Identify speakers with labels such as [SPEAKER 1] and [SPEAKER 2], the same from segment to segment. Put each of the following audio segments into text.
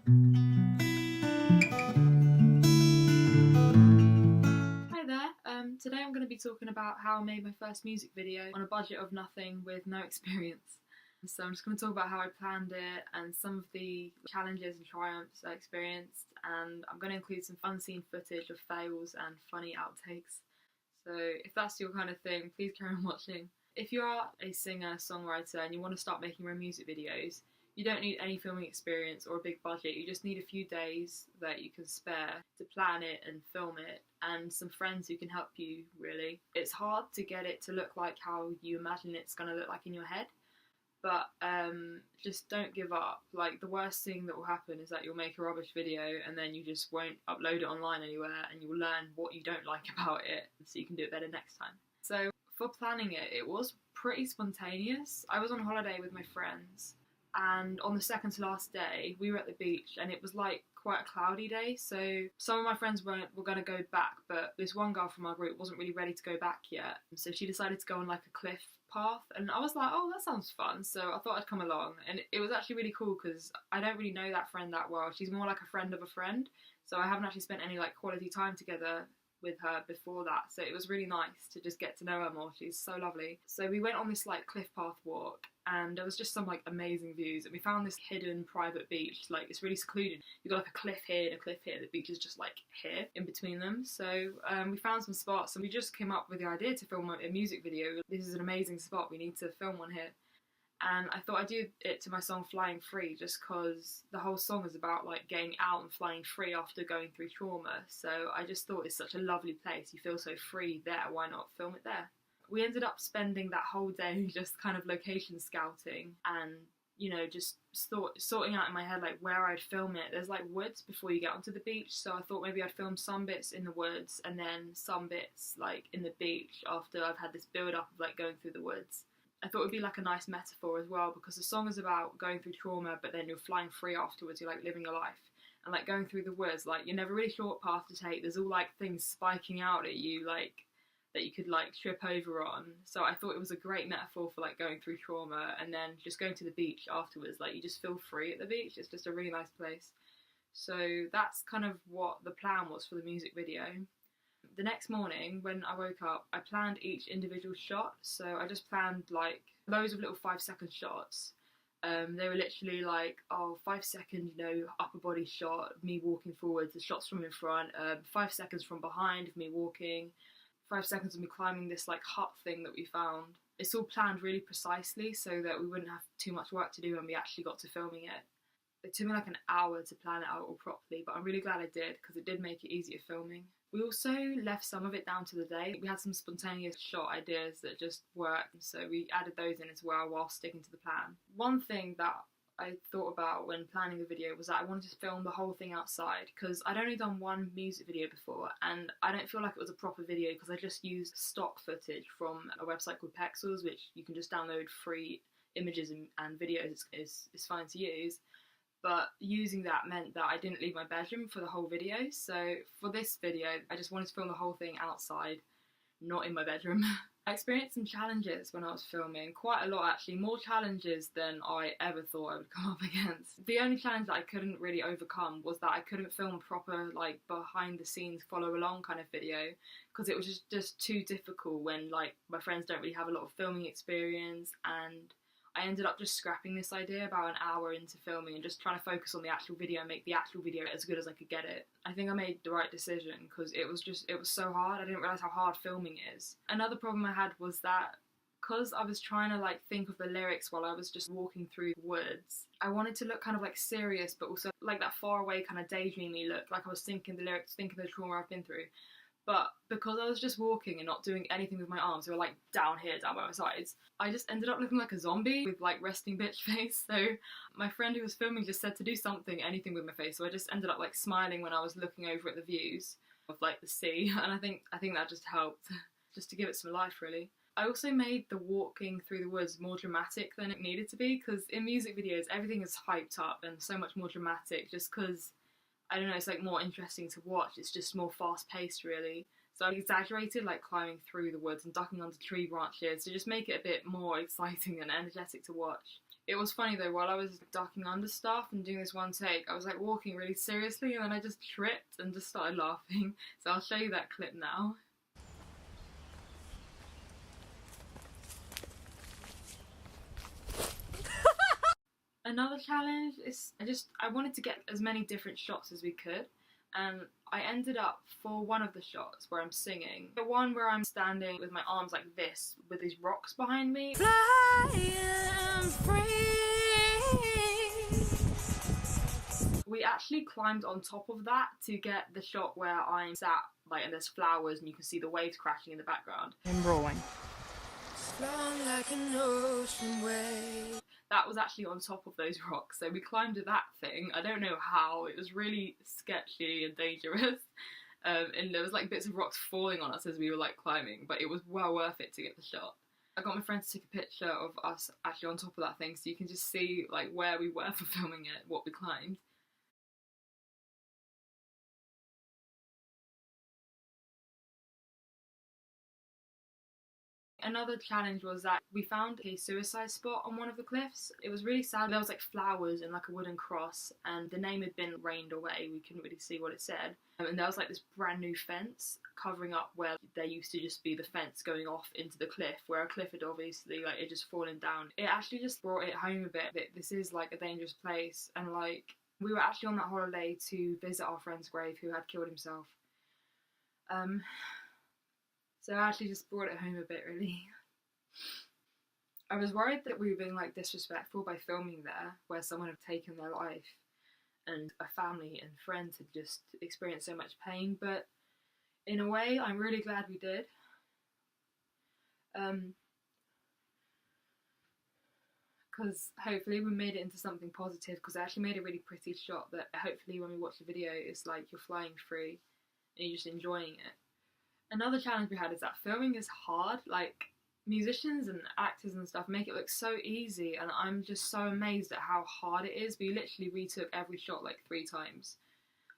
[SPEAKER 1] Hi there, today I'm going to be talking about how I made my first music video on a budget of nothing with no experience. So I'm just going to talk about how I planned it and some of the challenges and triumphs I experienced, and I'm going to include some unseen footage of fails and funny outtakes. So if that's your kind of thing, please carry on watching. If you are a singer, songwriter and you want to start making your own music videos, you don't need any filming experience or a big budget. You just need a few days that you can spare to plan it and film it, and some friends who can help you, really. It's hard to get it to look like how you imagine it's going to look like in your head, but just don't give up. Like, the worst thing that will happen is that you'll make a rubbish video and then you just won't upload it online anywhere, and you'll learn what you don't like about it so you can do it better next time. So for planning it, it was pretty spontaneous. I was on holiday with my friends, and on the second to last day we were at the beach, and it was like quite a cloudy day, so some of my friends were going to go back, but this one girl from our group wasn't really ready to go back yet, so she decided to go on like a cliff path, and I was like, oh, that sounds fun, so I thought I'd come along. And it was actually really cool because I don't really know that friend that well. She's more like a friend of a friend, so I haven't actually spent any like quality time together with her before that, so it was really nice to just get to know her more. She's so lovely. So we went on this like cliff path walk, and there was just some like amazing views, and we found this hidden private beach. Like, it's really secluded. You've got like a cliff here and a cliff here. The beach is just like here in between them. So we found some spots, and we just came up with the idea to film a music video. This is an amazing spot, we need to film one here. And I thought I'd do it to my song Flying Free, just because the whole song is about like getting out and flying free after going through trauma. So I just thought it's such a lovely place. You feel so free there, why not film it there? We ended up spending that whole day just kind of location scouting and, you know, just sorting out in my head like where I'd film it. There's like woods before you get onto the beach, so I thought maybe I'd film some bits in the woods and then some bits like in the beach after I've had this build up of like going through the woods. I thought it would be like a nice metaphor as well, because the song is about going through trauma, but then you're flying free afterwards. You're like living your life, and like going through the woods, like you're never really sure what path to take. There's all like things spiking out at you, like that you could like trip over on. So I thought it was a great metaphor for like going through trauma and then just going to the beach afterwards. Like, you just feel free at the beach. It's just a really nice place. So that's kind of what the plan was for the music video. The next morning when I woke up, I planned each individual shot. So I just planned like loads of little 5-second shots. They were literally like, 5-second, you know, upper body shot of me walking forwards, the shots from in front, 5 seconds from behind of me walking, 5 seconds of me climbing this like hut thing that we found. It's all planned really precisely so that we wouldn't have too much work to do when we actually got to filming it. It took me like an hour to plan it out all properly, but I'm really glad I did, because it did make it easier filming. We also left some of it down to the day. We had some spontaneous shot ideas that just worked, so we added those in as well while sticking to the plan. One thing that I thought about when planning the video was that I wanted to film the whole thing outside, because I'd only done one music video before and I don't feel like it was a proper video because I just used stock footage from a website called Pexels, which you can just download free images and videos. It's fine to use. But using that meant that I didn't leave my bedroom for the whole video. So for this video, I just wanted to film the whole thing outside, not in my bedroom. I experienced some challenges when I was filming, quite a lot actually, more challenges than I ever thought I would come up against. The only challenge that I couldn't really overcome was that I couldn't film a proper like behind the scenes follow along kind of video, because it was just too difficult when like my friends don't really have a lot of filming experience, and I ended up just scrapping this idea about an hour into filming and just trying to focus on the actual video and make the actual video as good as I could get it. I think I made the right decision, because it was so hard. I didn't realise how hard filming is. Another problem I had was that because I was trying to like think of the lyrics while I was just walking through the woods, I wanted to look kind of like serious, but also like that far away kind of daydreamy look, like I was thinking the lyrics, thinking the trauma I've been through. But because I was just walking and not doing anything with my arms, they were like down here, down by my sides, I just ended up looking like a zombie with like resting bitch face. So my friend who was filming just said to do something, anything with my face. So I just ended up like smiling when I was looking over at the views of like the sea. And I think that just helped, just to give it some life really. I also made the walking through the woods more dramatic than it needed to be, because in music videos everything is hyped up and so much more dramatic, just because, I don't know, it's like more interesting to watch. It's just more fast paced really. So I exaggerated like climbing through the woods and ducking under tree branches to just make it a bit more exciting and energetic to watch. It was funny though, while I was ducking under stuff and doing this one take, I was like walking really seriously and then I just tripped and just started laughing. So I'll show you that clip now. Another challenge is I wanted to get as many different shots as we could, and I ended up, for one of the shots where I'm singing, the one where I'm standing with my arms like this with these rocks behind me. Flying free. We actually climbed on top of that to get the shot where I'm sat like and there's flowers and you can see the waves crashing in the background.
[SPEAKER 2] And rolling.
[SPEAKER 1] Like an ocean wave. That was actually on top of those rocks, so we climbed that thing. I don't know how, it was really sketchy and dangerous, and there was like bits of rocks falling on us as we were like climbing, but it was well worth it to get the shot. I got my friend to take a picture of us actually on top of that thing so you can just see like where we were for filming it, what we climbed. Another challenge was that we found a suicide spot on one of the cliffs. It was really sad. There was like flowers and like a wooden cross and the name had been rained away. We couldn't really see what it said. And there was like this brand new fence covering up where there used to just be the fence going off into the cliff, where a cliff had obviously like it just fallen down. It actually just brought it home a bit that this is like a dangerous place, and like we were actually on that holiday to visit our friend's grave who had killed himself. So I actually just brought it home a bit, really. I was worried that we were being like disrespectful by filming there, where someone had taken their life and a family and friends had just experienced so much pain, but in a way I'm really glad we did. Because hopefully we made it into something positive, because I actually made a really pretty shot that hopefully when we watch the video it's like you're flying free and you're just enjoying it. Another challenge we had is that filming is hard. Like, musicians and actors and stuff make it look so easy, and I'm just so amazed at how hard it is. We literally retook every shot like 3 times.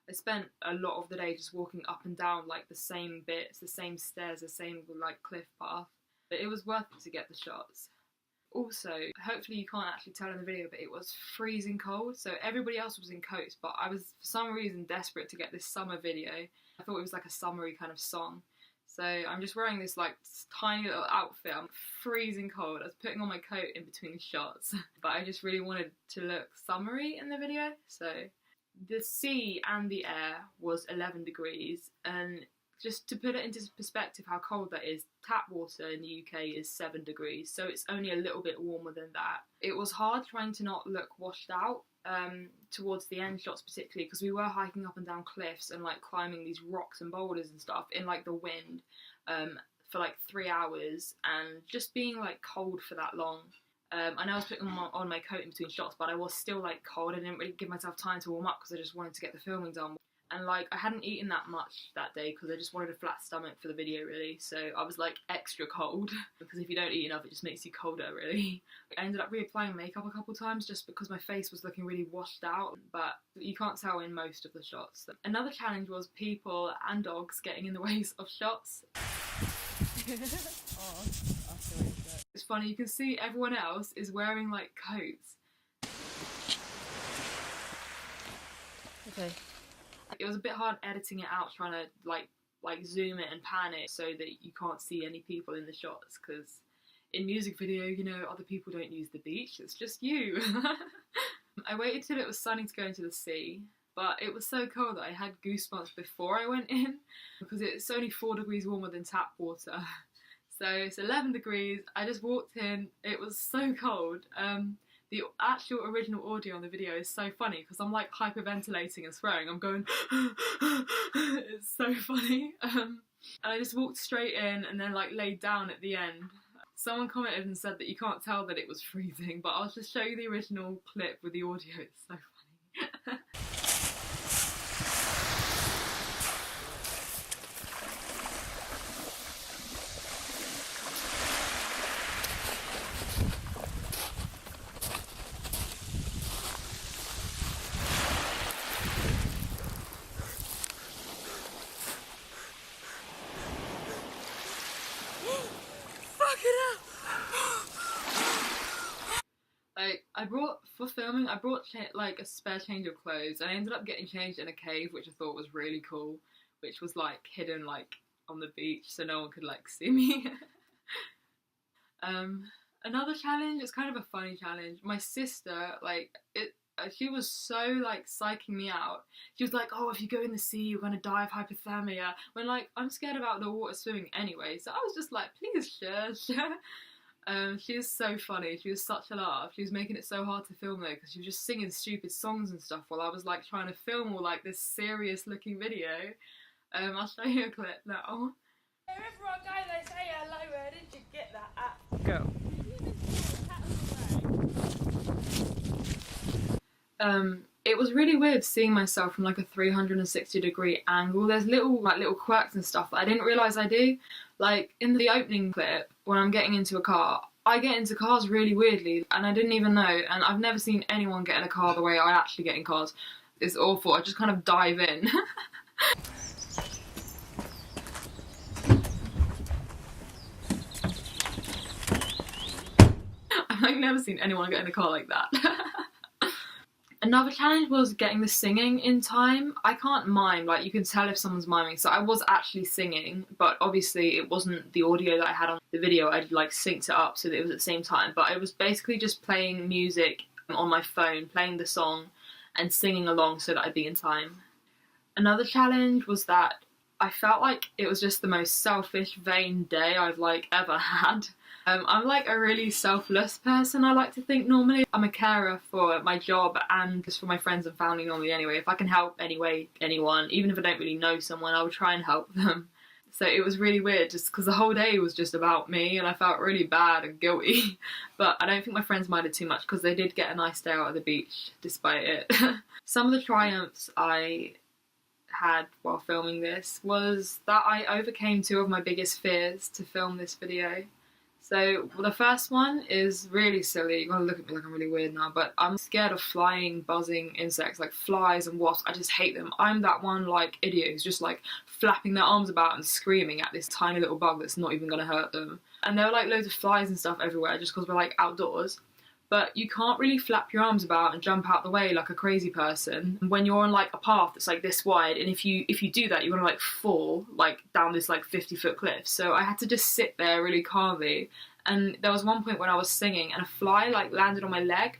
[SPEAKER 1] I spent a lot of the day just walking up and down like the same bits, the same stairs, the same like cliff path, but it was worth it to get the shots. Also, hopefully you can't actually tell in the video, but it was freezing cold, so everybody else was in coats, but I was for some reason desperate to get this summer video. I thought it was like a summery kind of song. So I'm just wearing this like tiny little outfit. I'm freezing cold. I was putting on my coat in between shots, but I just really wanted to look summery in the video. So the sea and the air was 11 degrees, and just to put it into perspective how cold that is, tap water in the UK is 7 degrees, so it's only a little bit warmer than that. It was hard trying to not look washed out towards the end shots, particularly because we were hiking up and down cliffs and like climbing these rocks and boulders and stuff in like the wind for like 3 hours, and just being like cold for that long. I know I was putting on my coat in between shots, but I was still like cold. I didn't really give myself time to warm up because I just wanted to get the filming done. And like I hadn't eaten that much that day because I just wanted a flat stomach for the video, really. So I was like extra cold, because if you don't eat enough it just makes you colder, really. I ended up reapplying makeup a couple times just because my face was looking really washed out, but you can't tell in most of the shots. Another challenge was people and dogs getting in the way of shots. It's funny, you can see everyone else is wearing like coats.
[SPEAKER 2] Okay.
[SPEAKER 1] It was a bit hard editing it out, trying to like zoom it and pan it so that you can't see any people in the shots, because in music video, you know, other people don't use the beach, it's just you. I waited till it was sunny to go into the sea, but it was so cold that I had goosebumps before I went in, because it's only 4 degrees warmer than tap water. So it's 11 degrees, I just walked in, it was so cold. The actual original audio on the video is so funny because I'm like hyperventilating and swearing. I'm going, it's so funny. And I just walked straight in and then like laid down at the end. Someone commented and said that you can't tell that it was freezing, but I'll just show you the original clip with the audio, it's so funny. Like, I filming, I brought like a spare change of clothes, and I ended up getting changed in a cave, which I thought was really cool, which was like hidden like on the beach, so no one could like see me. Another challenge, it's kind of a funny challenge. My sister, she was so like psyching me out. She was like, "Oh, if you go in the sea, you're gonna die of hypothermia." When like I'm scared about the water swimming anyway, so I was just like, "Please, shush." She is so funny. She was such a laugh. She was making it so hard to film though, because she was just singing stupid songs and stuff while I was like trying to film all like this serious-looking video. I'll show you a clip now.
[SPEAKER 2] Wherever I go, they say hello. Where did you get that at?
[SPEAKER 1] Go. It was really weird seeing myself from like a 360-degree angle. There's little quirks and stuff that I didn't realise I do. Like in the opening clip, when I'm getting into a car, I get into cars really weirdly, and I didn't even know, and I've never seen anyone get in a car the way I actually get in cars. It's awful. I just kind of dive in. I've like never seen anyone get in a car like that. Another challenge was getting the singing in time. I can't mime, like you can tell if someone's miming, so I was actually singing, but obviously it wasn't the audio that I had on the video. I'd like synced it up so that it was at the same time, but I was basically just playing music on my phone, playing the song and singing along so that I'd be in time. Another challenge was that I felt like it was just the most selfish, vain day I've like ever had. I'm like a really selfless person, I like to think normally. I'm a carer for my job and just for my friends and family normally anyway. If I can help anyone, even if I don't really know someone, I would try and help them. So it was really weird just because the whole day was just about me and I felt really bad and guilty. But I don't think my friends minded too much because they did get a nice day out at the beach despite it. Some of the triumphs I had while filming this was that I overcame two of my biggest fears to film this video. So the first one is really silly. You're gonna look at me like I'm really weird now, but I'm scared of flying, buzzing insects like flies and wasps. I just hate them. I'm that one like idiot who's just like flapping their arms about and screaming at this tiny little bug that's not even gonna hurt them. And there were like loads of flies and stuff everywhere just because we're like outdoors. But you can't really flap your arms about and jump out the way like a crazy person when you're on like a path that's like this wide, and if you do that, you're gonna like fall like down this like 50-foot cliff. So I had to just sit there really calmly, and there was one point when I was singing and a fly like landed on my leg,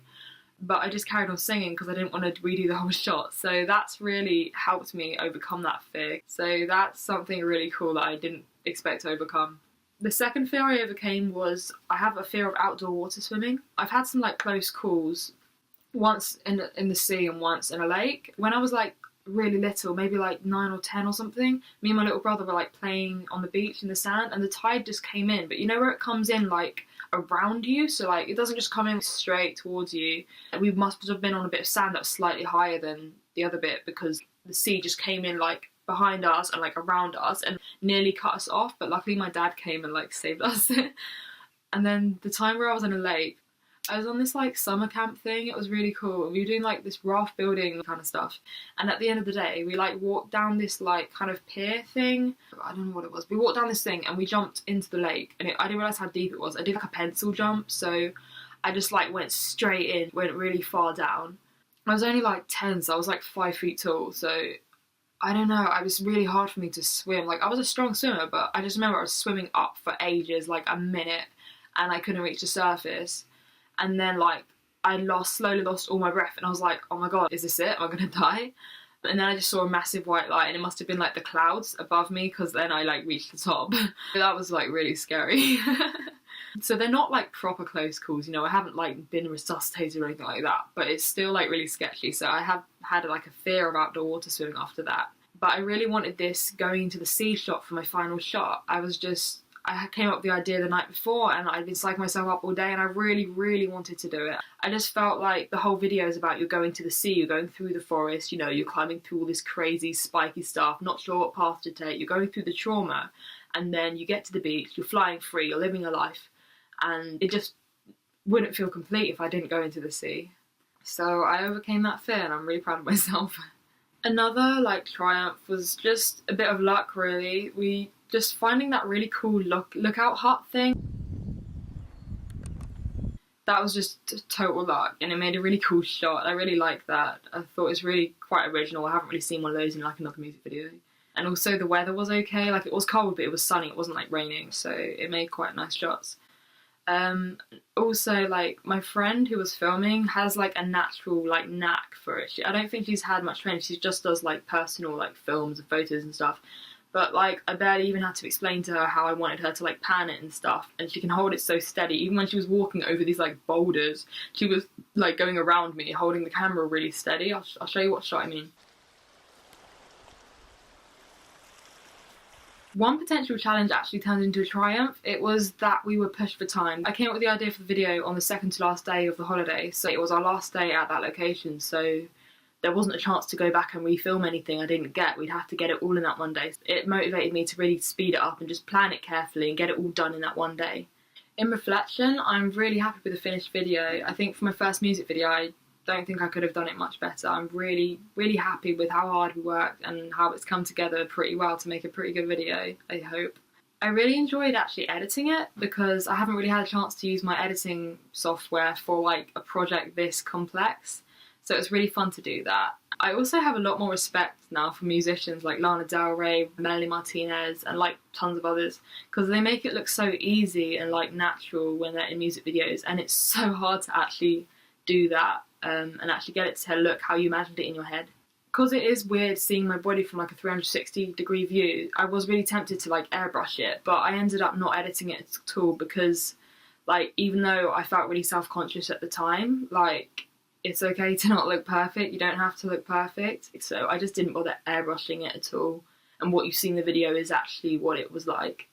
[SPEAKER 1] but I just carried on singing because I didn't want to redo the whole shot. So that's really helped me overcome that fear. So that's something really cool that I didn't expect to overcome. The second fear I overcame was I have a fear of outdoor water swimming. I've had some like close calls, once in the sea and once in a lake. When I was like really little, maybe like 9 or 10 or something, me and my little brother were like playing on the beach in the sand, and the tide just came in, but you know where it comes in like around you, so like it doesn't just come in straight towards you. We must have been on a bit of sand that was slightly higher than the other bit because the sea just came in like behind us and like around us and nearly cut us off, but luckily my dad came and like saved us. And then the time where I was in a lake, I was on this like summer camp thing. It was really cool. We were doing like this raft building kind of stuff, and at the end of the day we like walked down this like kind of pier thing. I don't know what it was. We walked down this thing and we jumped into the lake, and I didn't realise how deep it was. I did like a pencil jump, so I just like went straight in, went really far down. I was only like 10, so I was like 5 feet tall, so I don't know, it was really hard for me to swim. Like, I was a strong swimmer, but I just remember I was swimming up for ages, like a minute, and I couldn't reach the surface. And then, like, I slowly lost all my breath, and I was like, oh my god, is this it? Am I gonna die? And then I just saw a massive white light, and it must have been, like, the clouds above me, because then I, like, reached the top. That was, like, really scary. So they're not, like, proper close calls, you know, I haven't, like, been resuscitated or anything like that, but it's still, like, really sketchy, so I have had, like, a fear of outdoor water swimming after that. But I really wanted this going into the sea shot for my final shot. I came up with the idea the night before, and I'd been psyching myself up all day, and I really, really wanted to do it. I just felt like the whole video is about you're going to the sea, you're going through the forest, you know, you're climbing through all this crazy, spiky stuff, not sure what path to take, you're going through the trauma, and then you get to the beach, you're flying free, you're living your life. And it just wouldn't feel complete if I didn't go into the sea. So I overcame that fear, and I'm really proud of myself. Another like triumph was just a bit of luck, really. We just finding that really cool lookout hut thing. that was just total luck, and it made a really cool shot. I really liked that. I thought it was really quite original. I haven't really seen one of those in like another music video. And also the weather was okay, like it was cold but it was sunny, it wasn't like raining, so it made quite nice shots. Also, like, my friend who was filming has like a natural like knack for it. I don't think she's had much training, she just does like personal like films and photos and stuff. But like, I barely even had to explain to her how I wanted her to like pan it and stuff, and she can hold it so steady. Even when she was walking over these like boulders, she was like going around me holding the camera really steady. I'll show you what shot I mean. One potential challenge actually turned into a triumph. It was that we were pushed for time. I came up with the idea for the video on the second to last day of the holiday, so it was our last day at that location, so there wasn't a chance to go back and refilm anything I didn't get. We'd have to get it all in that one day. It motivated me to really speed it up and just plan it carefully and get it all done in that one day. In reflection, I'm really happy with the finished video. I think for my first music video, I don't think I could have done it much better. I'm really, really happy with how hard we worked and how it's come together pretty well to make a pretty good video, I hope. I really enjoyed actually editing it because I haven't really had a chance to use my editing software for like a project this complex. So it was really fun to do that. I also have a lot more respect now for musicians like Lana Del Rey, Melanie Martinez, and like tons of others, because they make it look so easy and like natural when they're in music videos, and it's so hard to actually do that and actually get it to look how you imagined it in your head. Because it is weird seeing my body from like a 360-degree view, I was really tempted to like airbrush it, but I ended up not editing it at all because, like, even though I felt really self-conscious at the time, like, it's okay to not look perfect, you don't have to look perfect, so I just didn't bother airbrushing it at all, and what you see in the video is actually what it was like.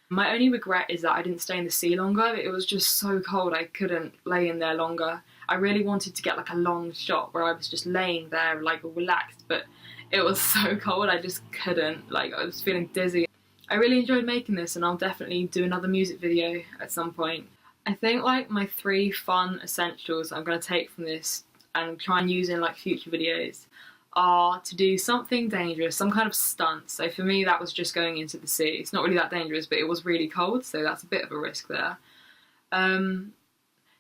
[SPEAKER 1] My only regret is that I didn't stay in the sea longer. It was just so cold I couldn't lay in there longer. I really wanted to get like a long shot where I was just laying there like relaxed, but it was so cold I just couldn't, like I was feeling dizzy. I really enjoyed making this and I'll definitely do another music video at some point. I think like my 3 fun essentials I'm going to take from this and try and use in like future videos are to do something dangerous, some kind of stunt. So for me that was just going into the sea. It's not really that dangerous, but it was really cold, so that's a bit of a risk there.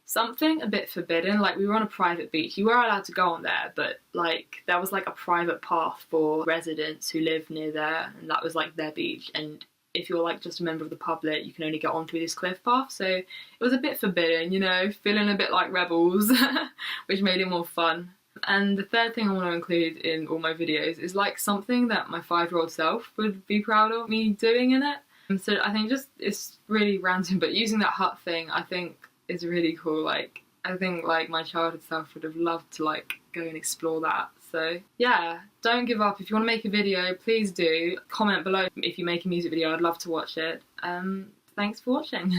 [SPEAKER 1] Something a bit forbidden, like we were on a private beach. You were allowed to go on there, but like there was like a private path for residents who live near there, and that was like their beach, and if you're like just a member of the public you can only get on through this cliff path, so it was a bit forbidden, you know, feeling a bit like rebels which made it more fun. And the third thing I want to include in all my videos is like something that my 5-year-old self would be proud of me doing in it. And so I think just, it's really random, but using that hut thing I think is really cool. Like I think like my childhood self would have loved to like go and explore that. So yeah, don't give up. If you want to make a video, please do. Comment below if you make a music video, I'd love to watch it. Thanks for watching.